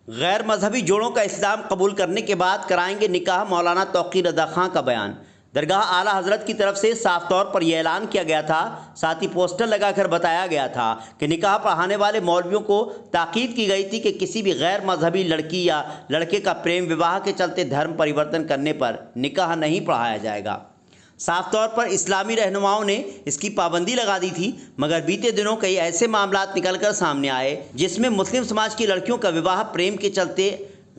गैर मजहबी जोड़ों का इस्लाम कबूल करने के बाद कराएंगे निकाह, मौलाना तौक़ीर रज़ा खां का बयान। दरगाह आला हज़रत की तरफ से साफ तौर पर यह ऐलान किया गया था, साथ ही पोस्टर लगाकर बताया गया था कि निकाह पढ़ाने वाले मौलवियों को ताकीद की गई थी कि किसी भी गैर मजहबी लड़की या लड़के का प्रेम विवाह के चलते धर्म परिवर्तन करने पर निकाह नहीं पढ़ाया जाएगा। साफ तौर पर इस्लामी रहनुमाओं ने इसकी पाबंदी लगा दी थी, मगर बीते दिनों कई ऐसे मामलात निकलकर सामने आए जिसमें मुस्लिम समाज की लड़कियों का विवाह प्रेम के चलते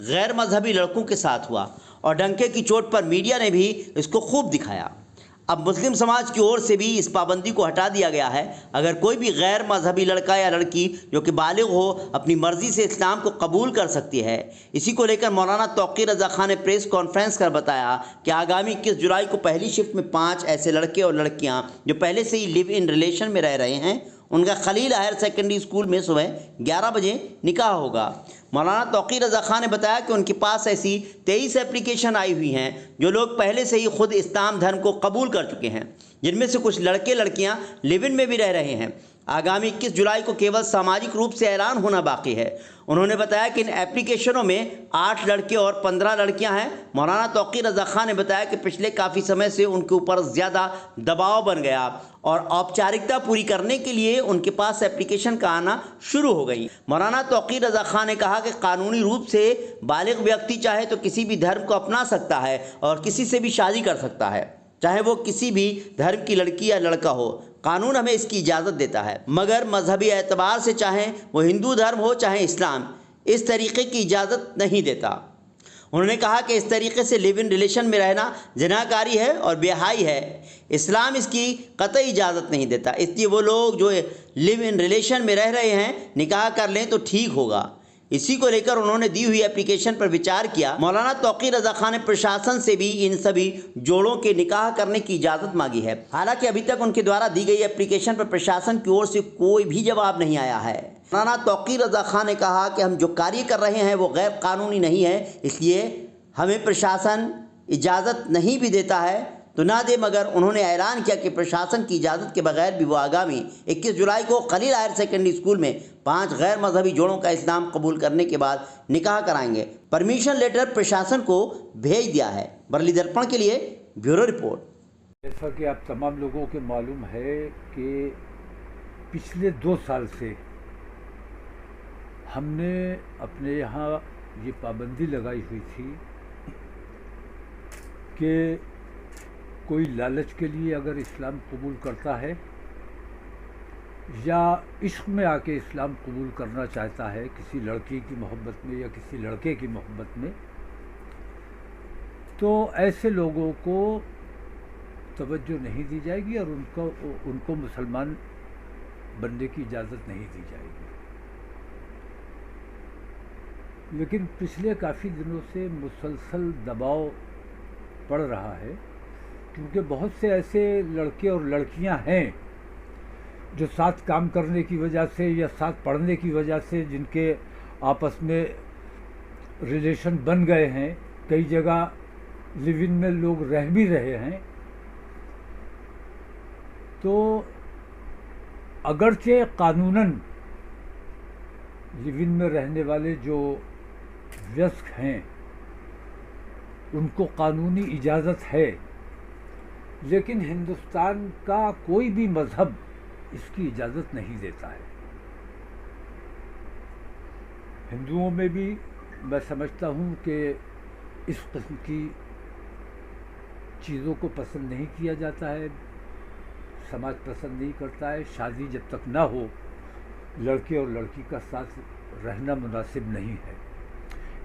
गैर मजहबी लड़कों के साथ हुआ और डंके की चोट पर मीडिया ने भी इसको खूब दिखाया। अब मुस्लिम समाज की ओर से भी इस पाबंदी को हटा दिया गया है। अगर कोई भी गैर मजहबी लड़का या लड़की जो कि बालिग हो अपनी मर्जी से इस्लाम को कबूल कर सकती है। इसी को लेकर मौलाना तौक़ीर रज़ा खां ने प्रेस कॉन्फ्रेंस कर बताया कि आगामी 21 जुलाई को पहली शिफ्ट में 5 ऐसे लड़के और लड़कियां जो पहले से ही लिव इन रिलेशन में रह रहे हैं, उनका खलील हायर सेकेंडरी स्कूल में सुबह 11 बजे निकाह होगा। मौलाना तौक़ीर रज़ा खां ने बताया कि उनके पास ऐसी 23 एप्लीकेशन आई हुई हैं जो लोग पहले से ही खुद इस्लाम धर्म को कबूल कर चुके हैं, जिनमें से कुछ लड़के लड़कियां लिव इन में भी रह रहे हैं। आगामी 21 जुलाई को केवल सामाजिक रूप से ऐलान होना बाकी है। उन्होंने बताया कि इन एप्लीकेशनों में 8 लड़के और 15 लड़कियां हैं। मौलाना तौक़ीर रज़ा खां ने बताया कि पिछले काफ़ी समय से उनके ऊपर ज़्यादा दबाव बन गया और औपचारिकता पूरी करने के लिए उनके पास एप्लीकेशन का आना शुरू हो गई। मौलाना तौक़ीर रज़ा खां ने कहा कि कानूनी रूप से बालिग व्यक्ति चाहे तो किसी भी धर्म को अपना सकता है और किसी से भी शादी कर सकता है, चाहे वो किसी भी धर्म की लड़की या लड़का हो। कानून हमें इसकी इजाज़त देता है, मगर मजहबी एतबार से चाहे वो हिंदू धर्म हो चाहे इस्लाम, इस तरीक़े की इजाज़त नहीं देता। उन्होंने कहा कि इस तरीके से लिव इन रिलेशन में रहना जिनाकारी है और बेहाई है। इस्लाम इसकी कतई इजाज़त नहीं देता, इसलिए वो लोग जो लिव इन रिलेशन में रह रहे हैं निकाह कर लें तो ठीक होगा। इसी को लेकर उन्होंने दी हुई एप्लीकेशन पर विचार किया। मौलाना तौक़ीर रज़ा खां ने प्रशासन से भी इन सभी जोड़ों के निकाह करने की इजाज़त मांगी है। हालांकि अभी तक उनके द्वारा दी गई एप्लीकेशन पर प्रशासन की ओर से कोई भी जवाब नहीं आया है। मौलाना तौक़ीर रज़ा खां ने कहा कि हम जो कार्य कर रहे हैं वो गैर कानूनी नहीं है, इसलिए हमें प्रशासन इजाज़त नहीं भी देता है तो ना दे, मगर उन्होंने ऐलान किया कि प्रशासन की इजाज़त के बगैर भी वो आगामी 21 जुलाई को खलील हायर सेकेंडरी स्कूल में 5 गैर मजहबी जोड़ों का इस्लाम कबूल करने के बाद निकाह कराएंगे। परमिशन लेटर प्रशासन को भेज दिया है। बरली दर्पण के लिए ब्यूरो रिपोर्ट। जैसा कि आप तमाम लोगों को मालूम है कि पिछले 2 साल से हमने अपने यहाँ ये पाबंदी लगाई हुई थी कि कोई लालच के लिए अगर इस्लाम कबूल करता है या इश्क में आके इस्लाम कबूल करना चाहता है किसी लड़की की मोहब्बत में या किसी लड़के की मोहब्बत में, तो ऐसे लोगों को तवज्जो नहीं दी जाएगी और उनको मुसलमान बनने की इजाज़त नहीं दी जाएगी। लेकिन पिछले काफ़ी दिनों से मुसलसल दबाव पड़ रहा है, क्योंकि बहुत से ऐसे लड़के और लड़कियां हैं जो साथ काम करने की वजह से या साथ पढ़ने की वजह से जिनके आपस में रिलेशन बन गए हैं, कई जगह लिव इन में लोग रह भी रहे हैं, तो अगरचे कानूनन लिव इन में रहने वाले जो वयस्क हैं उनको कानूनी इजाज़त है, लेकिन हिंदुस्तान का कोई भी मज़हब इसकी इजाज़त नहीं देता है। हिंदुओं में भी मैं समझता हूँ कि इस किस्म की चीज़ों को पसंद नहीं किया जाता है, समाज पसंद नहीं करता है। शादी जब तक ना हो लड़के और लड़की का साथ रहना मुनासिब नहीं है।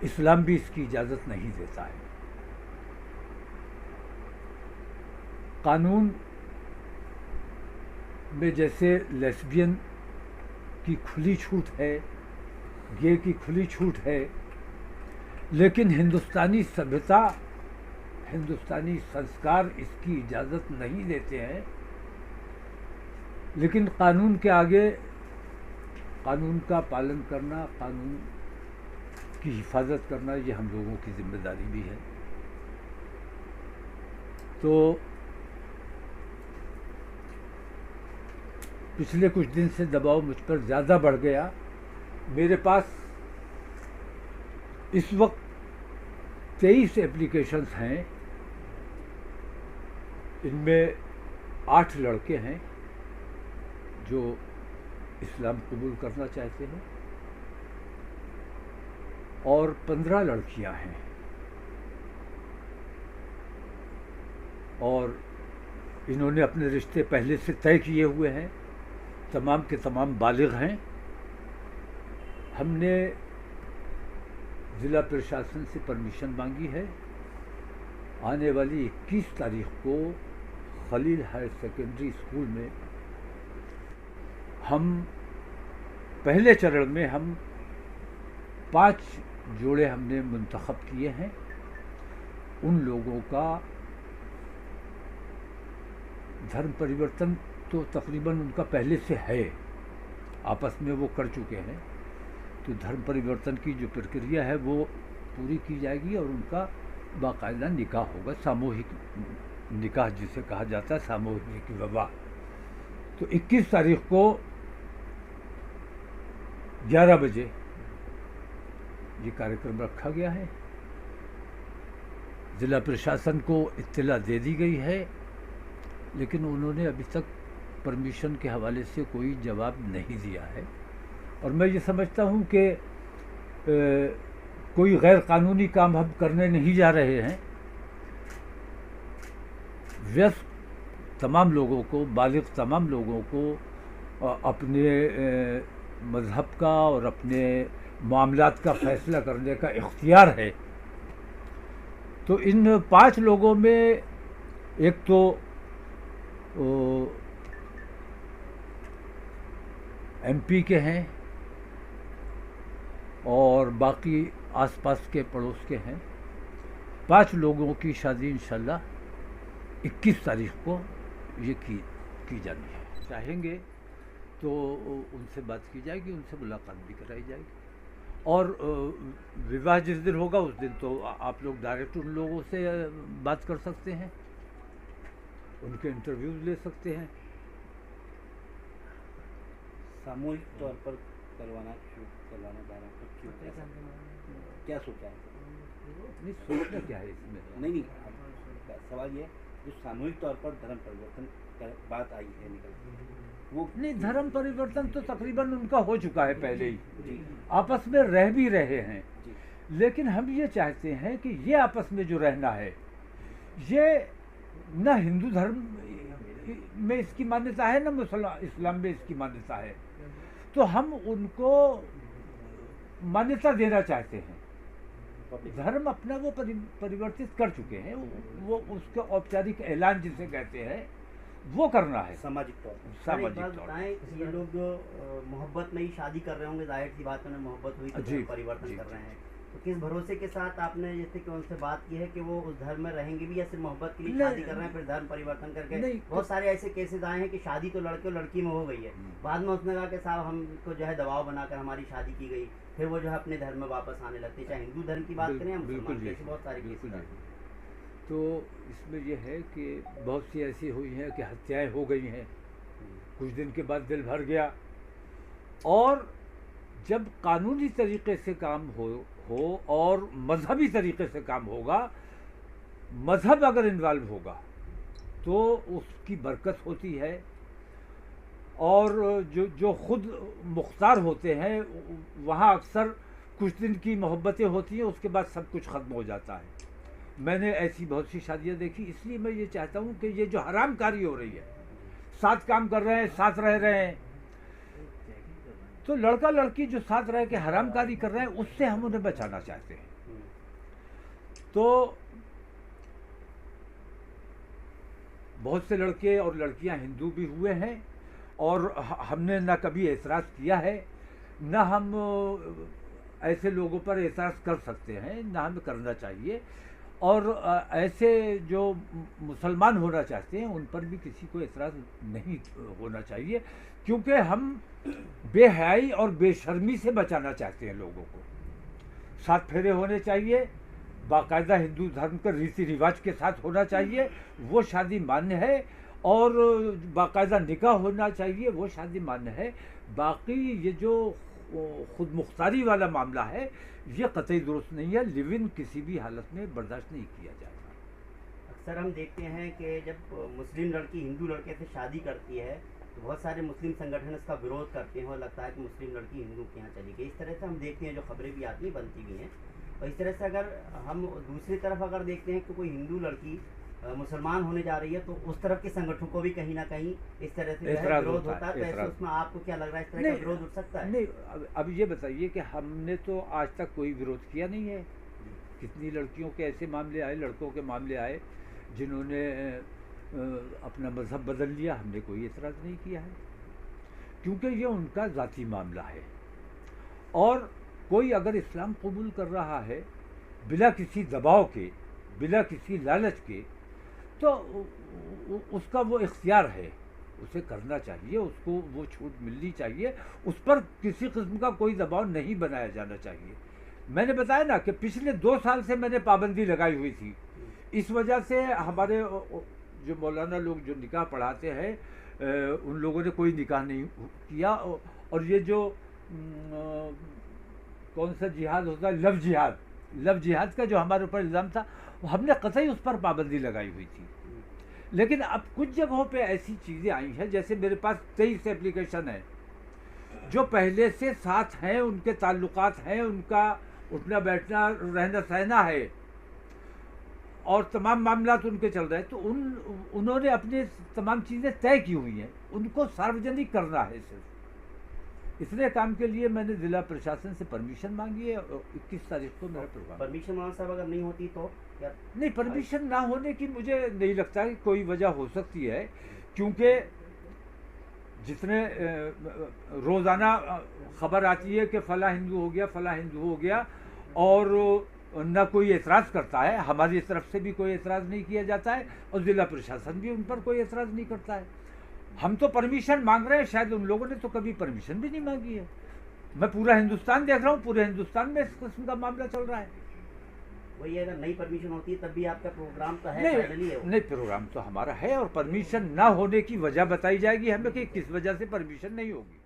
इस्लाम भी इसकी इजाज़त नहीं देता है। कानून में जैसे लेस्बियन की खुली छूट है, गे की खुली छूट है, लेकिन हिंदुस्तानी सभ्यता, हिंदुस्तानी संस्कार इसकी इजाज़त नहीं देते हैं। लेकिन कानून के आगे कानून का पालन करना, कानून की हिफाजत करना, ये हम लोगों की जिम्मेदारी भी है। तो पिछले कुछ दिन से दबाव मुझ पर ज़्यादा बढ़ गया। मेरे पास इस वक्त 23 एप्लीकेशंस हैं, इनमें 8 लड़के हैं जो इस्लाम कबूल करना चाहते हैं और 15 लड़कियां हैं, और इन्होंने अपने रिश्ते पहले से तय किए हुए हैं, तमाम के तमाम बालिग हैं। हमने ज़िला प्रशासन से परमिशन मांगी है। आने वाली 21 तारीख को खलील हायर सेकेंडरी स्कूल में हम पहले चरण में 5 जोड़े हमने मुंतखब किए हैं। उन लोगों का धर्म परिवर्तन तो तकरीबन उनका पहले से है, आपस में वो कर चुके हैं। तो धर्म परिवर्तन की जो प्रक्रिया है वो पूरी की जाएगी और उनका बाकायदा निकाह होगा, सामूहिक निकाह जिसे कहा जाता है, सामूहिक विवाह। तो 21 तारीख को 11 बजे ये कार्यक्रम रखा गया है। ज़िला प्रशासन को इत्तला दे दी गई है, लेकिन उन्होंने अभी तक परमिशन के हवाले से कोई जवाब नहीं दिया है। और मैं ये समझता हूँ कि कोई गैर कानूनी काम हम करने नहीं जा रहे हैं। व्यस्त तमाम लोगों को, बालिग तमाम लोगों को अपने मज़हब का और अपने मामलात का फ़ैसला करने का इख्तियार है। तो इन 5 लोगों में एक तो MP के हैं और बाकी आसपास के पड़ोस के हैं। 5 लोगों की शादी इंशाल्लाह 21 तारीख को ये की जानी है। चाहेंगे तो उनसे बात की जाएगी, उनसे मुलाकात भी कराई जाएगी। और विवाह जिस दिन होगा उस दिन तो आप लोग डायरेक्ट उन लोगों से बात कर सकते हैं, उनके इंटरव्यूज ले सकते हैं। सामूहिक तौर पर करवाना जा रहा है, क्यों, क्या सोचा है? नहीं, सोचना क्या है इसमें? नहीं, सवाल ये है, जो सामूहिक तौर पर धर्म परिवर्तन का बात आई है निकल, वो नहीं, धर्म परिवर्तन तो तकरीबन उनका हो चुका है पहले ही, आपस में रह भी रहे हैं। लेकिन हम ये चाहते हैं कि ये आपस में जो रहना है, ये न हिंदू धर्म में इसकी मान्यता है, न इस्लाम में इसकी मान्यता है। तो हम उनको मान्यता देना चाहते हैं। धर्म अपना वो परिवर्तित कर चुके हैं, वो उसका औपचारिक ऐलान जिसे कहते हैं वो करना है सामाजिक तौर पर। सामाजिक तौर पर ये लोग मोहब्बत में ही शादी कर रहे होंगे, जाहिर सी बात है, मोहब्बत हुई तो परिवर्तन कर रहे हैं। तो किस भरोसे के साथ आपने जैसे कि उनसे बात की है कि वो उस धर्म में रहेंगे भी या सिर्फ मोहब्बत के लिए शादी कर रहे हैं, फिर धर्म परिवर्तन करके? बहुत सारे ऐसे केसेस आए हैं कि शादी तो लड़के और लड़की में हो गई है, बाद में उसने कहा कि साहब हमको जो है दबाव बनाकर हमारी शादी की गई, फिर वो जो है अपने धर्म में वापस आने लगते, चाहे हिंदू धर्म की बात करें या मुसलमान की, बहुत सारे केसेस। तो इसमें यह है कि बहुत सी ऐसी हुई हैं कि हत्याएं हो गई हैं, कुछ दिन के बाद दिल भर गया। और जब कानूनी तरीके से काम हो और मजहबी तरीके से काम होगा, मजहब अगर इन्वॉल्व होगा तो उसकी बरकत होती है। और जो खुद मुख्तार होते हैं वहाँ अक्सर कुछ दिन की मोहब्बतें होती हैं, उसके बाद सब कुछ ख़त्म हो जाता है। मैंने ऐसी बहुत सी शादियाँ देखी, इसलिए मैं ये चाहता हूँ कि ये जो हरामकारी हो रही है, साथ काम कर रहे हैं, साथ रह रहे हैं, तो लड़का लड़की जो साथ रह के हरामकारी कर रहे हैं उससे हम उन्हें बचाना चाहते हैं। तो बहुत से लड़के और लड़कियां हिंदू भी हुए हैं और हमने ना कभी एतराज़ किया है, ना हम ऐसे लोगों पर एतराज़ कर सकते हैं, ना हमें करना चाहिए। और ऐसे जो मुसलमान होना चाहते हैं उन पर भी किसी को एतराज़ नहीं होना चाहिए, क्योंकि हम बेहयाई और बेशर्मी से बचाना चाहते हैं लोगों को। 7 फेरे होने चाहिए, बाकायदा हिंदू धर्म के रीति रिवाज के साथ होना चाहिए, वो शादी मान्य है। और बाकायदा निकाह होना चाहिए, वो शादी मान्य है। बाकी ये जो खुद मुख्तारी वाला मामला है, ये कतई दुरुस्त नहीं है। लिव इन किसी भी हालत में बर्दाश्त नहीं किया जाएगा। अक्सर हम देखते हैं कि जब मुस्लिम लड़की हिंदू लड़के से शादी करती है तो बहुत सारे मुस्लिम संगठन इसका विरोध करते हैं और लगता है कि मुस्लिम लड़की हिंदू के यहाँ चली गई। इस तरह से हम देखते हैं, जो खबरें भी आती हैं, बनती भी हैं। और इस तरह से अगर हम दूसरी तरफ अगर देखते हैं कि कोई हिंदू लड़की मुसलमान होने जा रही है तो उस तरफ के संगठनों को भी कहीं ना कहीं इस तरह से जो है विरोध होता है। तो ऐसे उसमें आपको क्या लग रहा है, इस तरह का विरोध उठ सकता है? नहीं, अब ये बताइए कि हमने तो आज तक कोई विरोध किया नहीं है। कितनी लड़कियों के ऐसे मामले आए, लड़कों के मामले आए जिन्होंने अपना मज़हब बदल लिया, हमने कोई एतराज़ नहीं किया है, क्योंकि ये उनका ज़ाती मामला है। और कोई अगर इस्लाम कबूल कर रहा है बिला किसी दबाव के, बिला किसी लालच के, तो उसका वो इख्तियार है, उसे करना चाहिए, उसको वो छूट मिलनी चाहिए, उस पर किसी किस्म का कोई दबाव नहीं बनाया जाना चाहिए। मैंने बताया ना कि पिछले 2 साल से मैंने पाबंदी लगाई हुई थी। इस वजह से हमारे जो मौलाना लोग जो निकाह पढ़ाते हैं, उन लोगों ने कोई निकाह नहीं किया। और ये जो कौन सा जिहाद होता है, लव जिहाद का जो हमारे ऊपर इल्ज़ाम था, हमने कतई उस पर पाबंदी लगाई हुई थी। लेकिन अब कुछ जगहों पे ऐसी चीज़ें आई हैं, जैसे मेरे पास 23 एप्लीकेशन है जो पहले से साथ हैं, उनके ताल्लुकात हैं, उनका उठना बैठना रहना सहना है और तमाम मामला तो उनके चल रहे हैं। तो उन्होंने अपने तमाम चीज़ें तय की हुई हैं, उनको सार्वजनिक करना है। सिर्फ इतने काम के लिए मैंने ज़िला प्रशासन से परमिशन मांगी है। 21 तारीख को मेरा प्रोग्राम। परमिशन मौलाना साहब अगर नहीं होती तो क्या? नहीं, परमिशन ना होने की मुझे नहीं लगता कि कोई वजह हो सकती है, क्योंकि जितने रोज़ाना ख़बर आती है कि फ़लाँ हिंदू हो गया, फ़लाँ हिंदू हो गया, और न कोई एतराज़ करता है। हमारी तरफ से भी कोई एतराज़ नहीं किया जाता है और ज़िला प्रशासन भी उन पर कोई एतराज़ नहीं करता है। हम तो परमिशन मांग रहे हैं, शायद उन लोगों ने तो कभी परमिशन भी नहीं मांगी है। मैं पूरा हिंदुस्तान देख रहा हूँ, पूरे हिंदुस्तान में इस किस्म का मामला चल रहा है। वही अगर नई परमिशन होती है तब भी आपका प्रोग्राम तो है, नहीं, है वो। नहीं, प्रोग्राम तो हमारा है और परमिशन ना होने की वजह बताई जाएगी हमें कि किस वजह से परमिशन नहीं होगी।